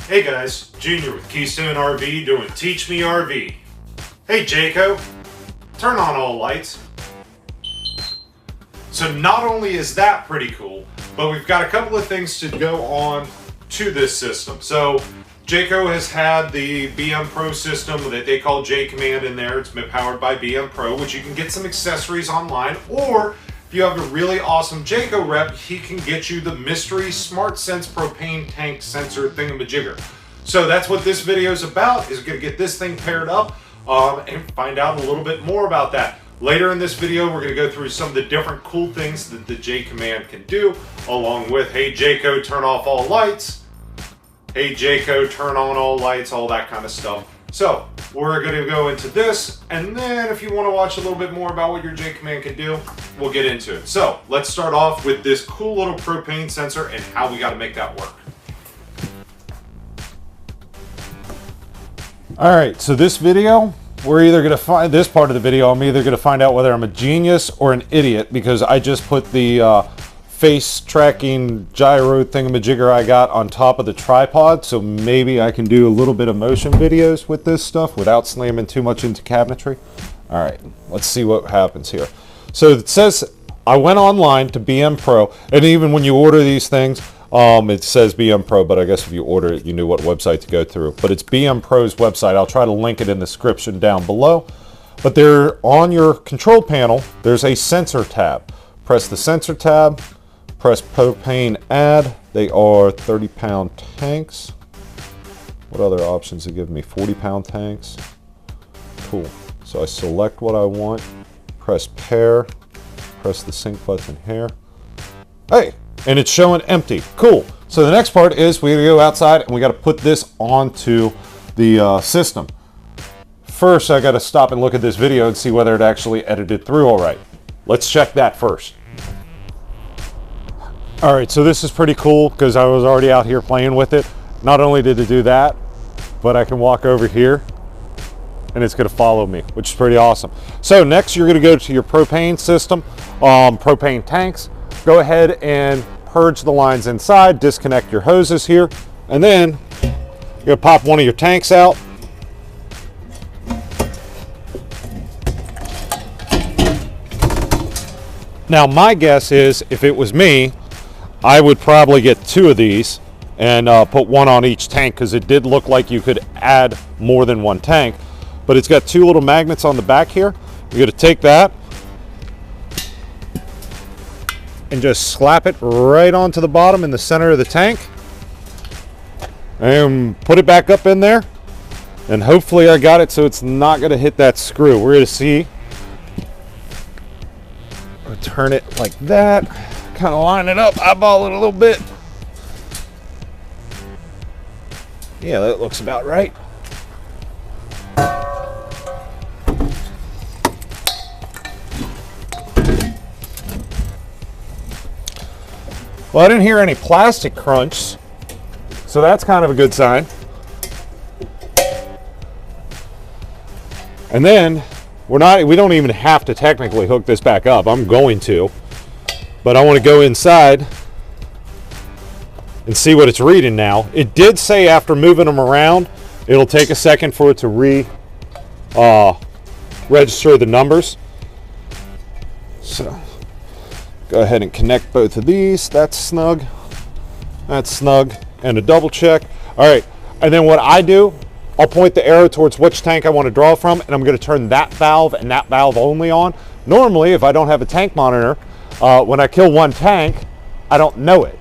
Hey guys, Junior with Keystone RV doing Teach Me RV. Hey Jayco, turn on all lights. So not only is that pretty cool, but we've got a couple of things to go on to this system. So Jayco has had the BM Pro system that they call JayCommand in there. It's been powered by BM Pro, which you can get some accessories online, or if you have a really awesome Jayco rep, he can get you the mystery Smart Sense propane tank sensor thingamajigger. So that's what this video is about, is going to get this thing paired up and find out a little bit more about that. Later in this video, we're going to go through some of the different cool things that the JayCommand can do, along with, hey Jayco, turn off all lights. Hey Jayco, turn on all lights, all that kind of stuff. So we're going to go into this, and then if you want to watch a little bit more about what your JayCommand can do, we'll get into it. So let's start off with this cool little propane sensor and how we got to make that work. All right, so this video, we're either going to find this part of the video, I'm either going to find out whether I'm a genius or an idiot, because I just put the face tracking gyro thingamajigger I got on top of the tripod, so maybe I can do a little bit of motion videos with this stuff without slamming too much into cabinetry. All right, let's see what happens here. So it says I went online to BM Pro, and even when you order these things, it says BM Pro, but I guess if you order it, you knew what website to go through. But it's BM Pro's website. I'll try to link it in the description down below. But there, on your control panel, there's a sensor tab. Press the sensor tab, press propane add. They are 30-pound tanks. What other options they give me? 40-pound tanks. Cool. So I select what I want, press pair, press the sync button here. Hey! And it's showing empty. Cool. So the next part is we gotta go outside and we gotta put this onto the system. First, I gotta stop and look at this video and see whether it actually edited through all right. Let's check that first. All right, so this is pretty cool because I was already out here playing with it. Not only did it do that, but I can walk over here and it's gonna follow me, which is pretty awesome. So next you're gonna go to your propane system, propane tanks. Go ahead and purge the lines inside, disconnect your hoses here, and then you're gonna pop one of your tanks out. Now my guess is, if it was me, I would probably get two of these and put one on each tank, because it did look like you could add more than one tank. But it's got two little magnets on the back here. You're gonna take that and just slap it right onto the bottom in the center of the tank and put it back up in there, and hopefully I got it so it's not going to hit that screw. We're going to see. I'll turn it like that, kind of line it up, eyeball it a little bit. Yeah, that looks about right. Well, I didn't hear any plastic crunch, so that's kind of a good sign. And then we don't even have to technically hook this back up. I'm going to, but I want to go inside and see what it's reading now. It did say after moving them around, it'll take a second for it to register the numbers. So go ahead and connect both of these. That's snug, and a double check. All right, and then what I do, I'll point the arrow towards which tank I want to draw from, and I'm going to turn that valve and that valve only on. Normally, if I don't have a tank monitor, when I kill one tank, I don't know it.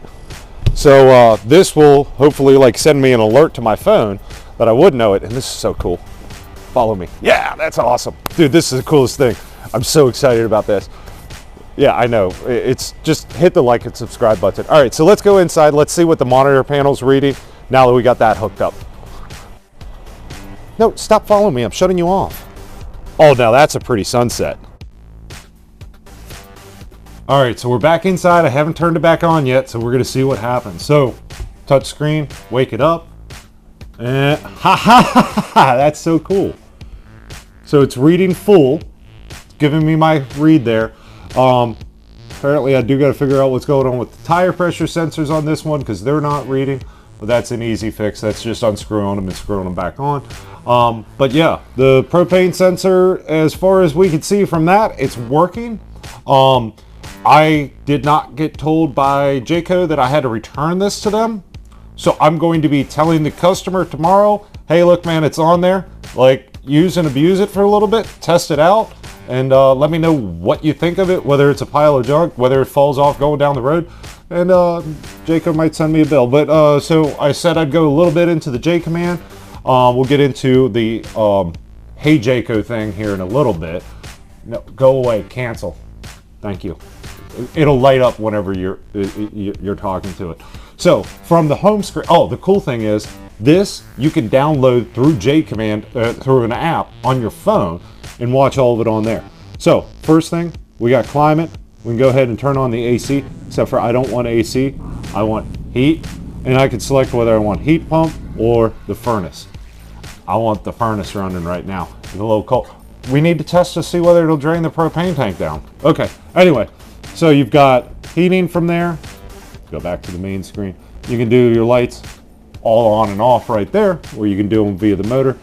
So this will hopefully like send me an alert to my phone that I would know it, and this is so cool. Follow me. Yeah, that's awesome. Dude, this is the coolest thing. I'm so excited about this. Yeah, I know. It's just hit the like and subscribe button. All right, so let's go inside. Let's see what the monitor panel's reading now that we got that hooked up. No, stop following me. I'm shutting you off. Oh, now that's a pretty sunset. All right, so we're back inside. I haven't turned it back on yet, so we're going to see what happens. So, touch screen, wake it up. And ha ha ha ha, that's so cool. So it's reading full. It's giving me my read there. Apparently I do got to figure out what's going on with the tire pressure sensors on this one, because they're not reading. but that's an easy fix. That's just unscrewing them and screwing them back on. But yeah, the propane sensor, as far as we can see from that, it's working. I did not get told by Jayco that I had to return this to them. So I'm going to be telling the customer tomorrow, hey, look, man, it's on there. Like, use and abuse it for a little bit, test it out, and let me know what you think of it, whether it's a pile of junk, whether it falls off going down the road. And Jayco might send me a bill. But so I said I'd go a little bit into the JayCommand. We'll get into the Hey Jayco thing here in a little bit. No, go away, cancel. Thank you. It'll light up whenever you're talking to it. So from the home screen, oh, the cool thing is this you can download through JayCommand through an app on your phone and watch all of it on there. So first thing, we got climate. We can go ahead and turn on the AC, except for I don't want AC. I want heat, and I can select whether I want heat pump or the furnace. I want the furnace running right now. It's a little cold. We need to test to see whether it'll drain the propane tank down. Okay, anyway, so you've got heating from there. Go back to the main screen. You can do your lights all on and off right there, or you can do them via the motor.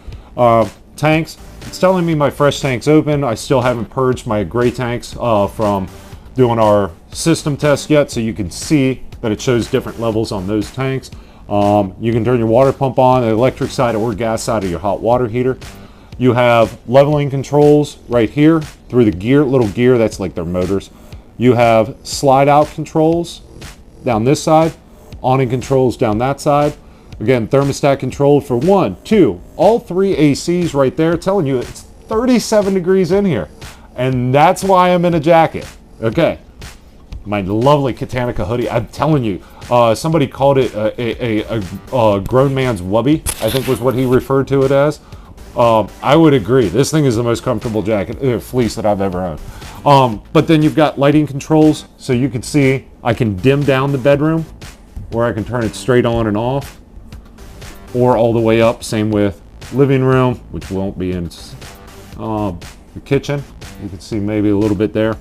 Tanks, it's telling me my fresh tank's open. I still haven't purged my gray tanks from doing our system test yet, so you can see that it shows different levels on those tanks. You can turn your water pump on the electric side or gas side of your hot water heater. You have leveling controls right here through the gear, little gear, that's like their motors. You have slide out controls down this side, awning controls down that side. Again, thermostat control for 1, 2, all 3 ACs right there, telling you it's 37 degrees in here. And that's why I'm in a jacket. Okay, my lovely Katanica hoodie. I'm telling you, somebody called it a grown man's wubby, I think was what he referred to it as. I would agree. This thing is the most comfortable jacket, fleece that I've ever owned. But then you've got lighting controls, so you can see I can dim down the bedroom, or I can turn it straight on and off, or all the way up. Same with living room, which won't be in the kitchen. You can see maybe a little bit there.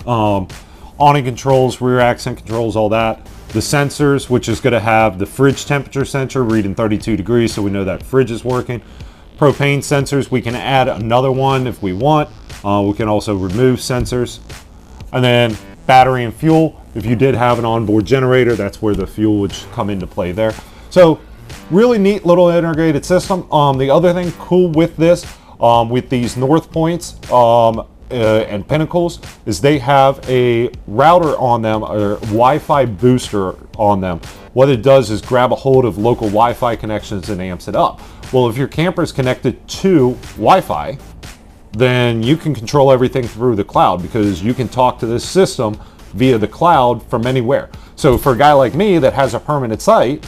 Awning controls, rear accent controls, all that. The sensors, which is going to have the fridge temperature sensor reading 32 degrees, so we know that fridge is working. Propane sensors, we can add another one if we want. We can also remove sensors. And then battery and fuel. If you did have an onboard generator, that's where the fuel would come into play there. So really neat little integrated system. The other thing cool with this, with these north points and pinnacles, is they have a router on them, or Wi-Fi booster on them. What it does is grab a hold of local Wi-Fi connections and amps it up. Well, if your camper is connected to Wi-Fi, then you can control everything through the cloud, because you can talk to this system via the cloud from anywhere. So for a guy like me that has a permanent site,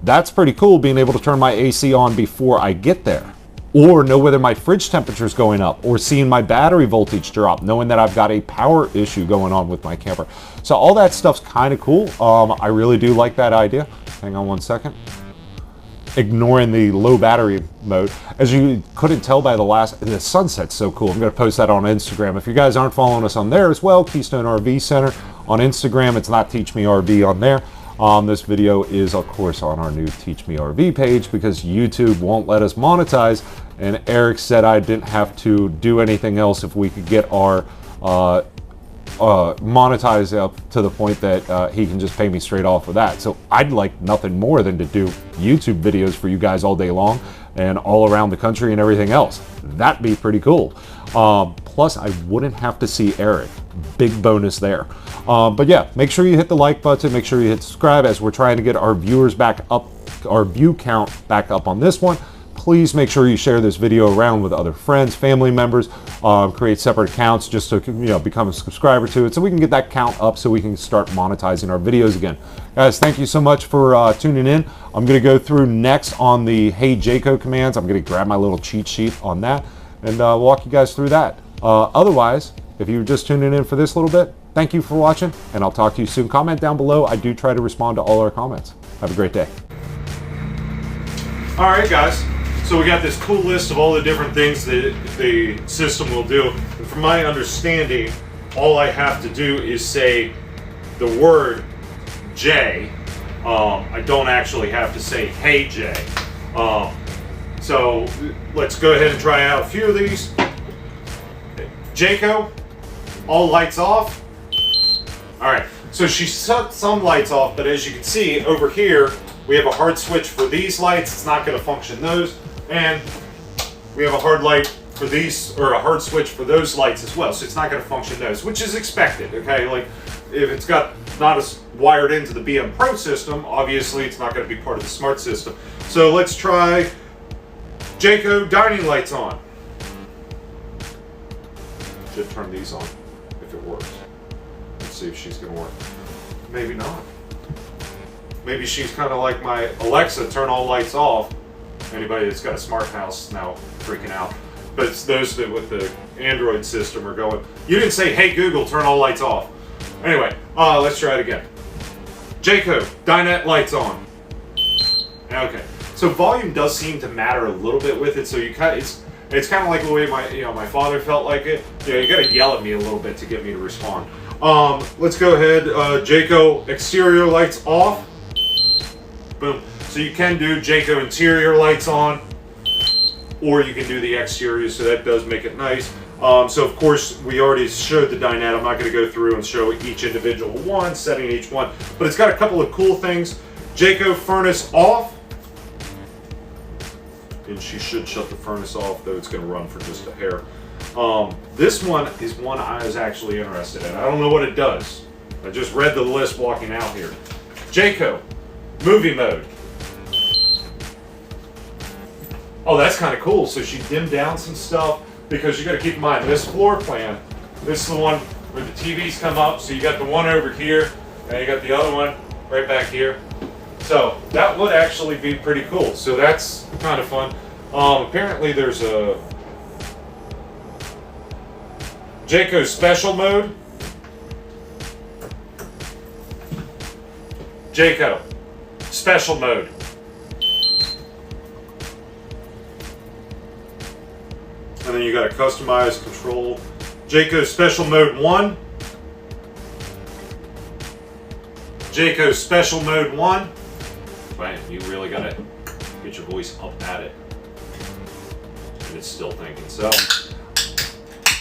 that's pretty cool, being able to turn my AC on before I get there, or know whether my fridge temperature is going up, or seeing my battery voltage drop, knowing that I've got a power issue going on with my camper. So all that stuff's kind of cool. I really do like that idea. Hang on one second. Ignoring the low battery mode. As you couldn't tell by the sunset's so cool. I'm going to post that on Instagram. If you guys aren't following us on there as well, Keystone RV Center on Instagram. It's not Teach Me RV on there. This video is, of course, on our new Teach Me RV page, because YouTube won't let us monetize. And Eric said I didn't have to do anything else if we could get our monetize up to the point that he can just pay me straight off of that. So I'd like nothing more than to do YouTube videos for you guys all day long and all around the country and everything else. That'd be pretty cool. Plus, I wouldn't have to see Eric. Big bonus there. But yeah, make sure you hit the like button. Make sure you hit subscribe, as we're trying to get our viewers back up, our view count back up on this one. Please make sure you share this video around with other friends, family members, create separate accounts just to become a subscriber to it, so we can get that count up, so we can start monetizing our videos again. Guys, thank you so much for tuning in. I'm going to go through next on the Hey Jayco commands. I'm going to grab my little cheat sheet on that and walk you guys through that. Otherwise, if you're just tuning in for this little bit, thank you for watching, and I'll talk to you soon. Comment down below. I do try to respond to all our comments. Have a great day. All right, guys. So we got this cool list of all the different things that the system will do. And from my understanding, all I have to do is say the word J I don't actually have to say, hey Jay. So let's go ahead and try out a few of these. Jayco, all lights off. All right, so she shut some lights off, but as you can see over here, we have a hard switch for these lights. It's not going to function those, and we have a hard light for these, or a hard switch for those lights as well. So it's not going to function those, which is expected. Okay, like if it's got not as wired into the BM Pro system, obviously it's not going to be part of the smart system. So let's try Jayco dining lights on. Should turn these on if it works. Let's see if she's going to work. Maybe not. Maybe she's kind of like my Alexa, turn all lights off. Anybody that's got a smart house now freaking out. But it's those that with the Android system are going, you didn't say, hey Google, turn all lights off. Anyway, let's try it again. Jayco, dinette lights on. Okay, so volume does seem to matter a little bit with it. So you kind of, it's kind of like the way my father felt like it. You got to yell at me a little bit to get me to respond. Let's go ahead. Jayco exterior lights off. Boom. So you can do Jayco interior lights on, or you can do the exterior. So that does make it nice. So of course we already showed the dinette. I'm not going to go through and show each individual one, setting each one, but it's got a couple of cool things. Jayco furnace off. And she should shut the furnace off, though it's going to run for just a hair. This one is one I was actually interested in. I don't know what it does. I just read the list walking out here. Jayco, movie mode. Oh, that's kind of cool. So she dimmed down some stuff, because you got to keep in mind this floor plan. This is the one where the TVs come up. So you got the one over here, and you got the other one right back here. So that would actually be pretty cool. So that's kind of fun. Apparently there's a Jayco special mode. Jayco special mode. And then you got a customized control. Jayco special mode 1. Jayco special mode 1. Man, you really gotta get your voice up at it. And it's still thinking. So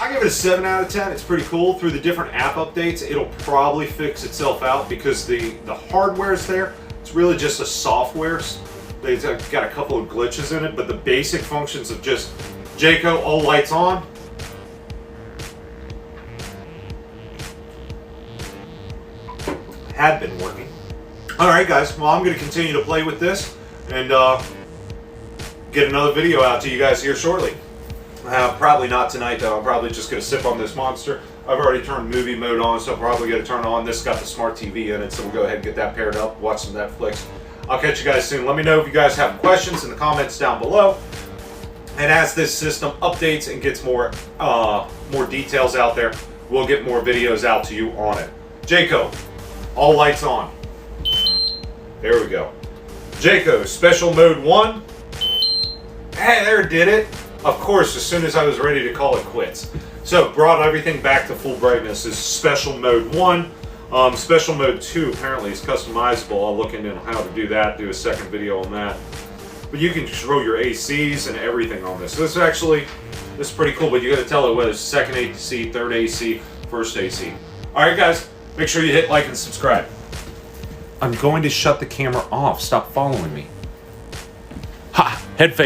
I give it a 7 out of 10. It's pretty cool. Through the different app updates, it'll probably fix itself out, because the hardware's there. It's really just a software. They've got a couple of glitches in it, but the basic functions of just Jayco all lights on. Had been working. Alright guys, well I'm going to continue to play with this and get another video out to you guys here shortly. Probably not tonight though. I'm probably just going to sip on this monster. I've already turned movie mode on, so I'm probably going to turn on. This got the smart TV in it, so we'll go ahead and get that paired up, watch some Netflix. I'll catch you guys soon. Let me know if you guys have questions in the comments down below. And as this system updates and gets more details out there, we'll get more videos out to you on it. Jayco, all lights on. There we go. Jayco, special mode 1. Hey, there did it. Of course, as soon as I was ready to call it quits. So, brought everything back to full brightness is special mode 1. Special mode 2 apparently is customizable. I'll look into how to do that, do a second video on that. But you can control your ACs and everything on this. So this is pretty cool, but you got to tell it whether it's second AC, third AC, first AC. Alright guys, make sure you hit like and subscribe. I'm going to shut the camera off. Stop following me. Ha! Head fake.